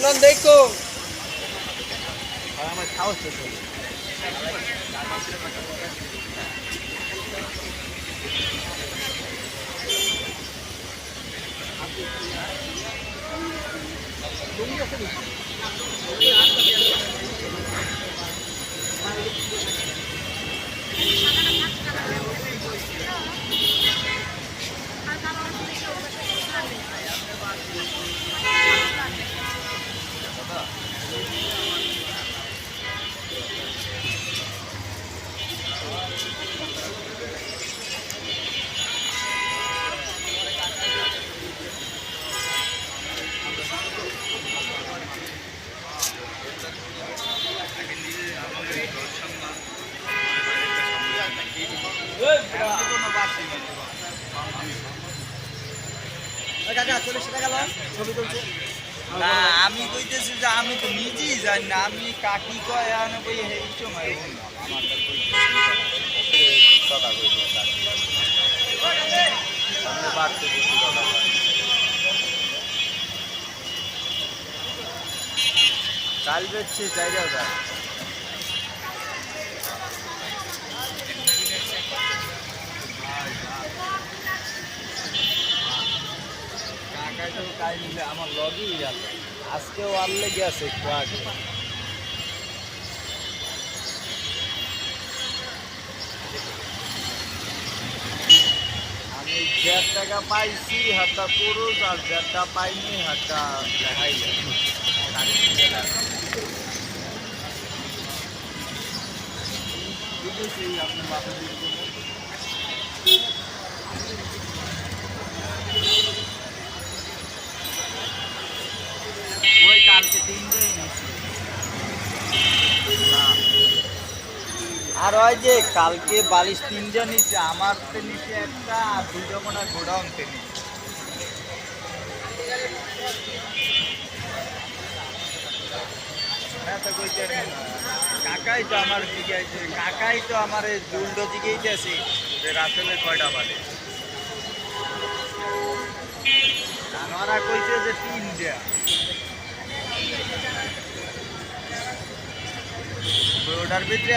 সাবধান দেখো। আর আমার খাওয়া শেষ হলো। না আমি কইতেছি যে আমি তো নিজেই জানি না, আমি কাকি কয় আনে বই এই সময় চাল বেচছি 4,000। আমার লগই গেল, আজকেও আনলে গেছে একটু আগে। আমি 1,000 টাকা পাইছি, হাতটা পুরুষ, আর 1,000 টাকা পাইনি, হাতটা দেখাই যায়। আপনার বাপের ওই কালকে 3টাই নিচ্ছি না, আর ওই যে কালকে বালিশ 3টা নিচ্ছে, আমার তো নিচে একটা আর 2টা মনে হয় গোডাউনতে নিচ্ছে। কাকাই তো আমার জিজ্ঞাসা, কাকাই তো আমার দুলটো জিজ্ঞাসা যে রাসেলের কয়টা বাজে, জানোয়ারা কইছে যে 3টা। ওটার ভিতরে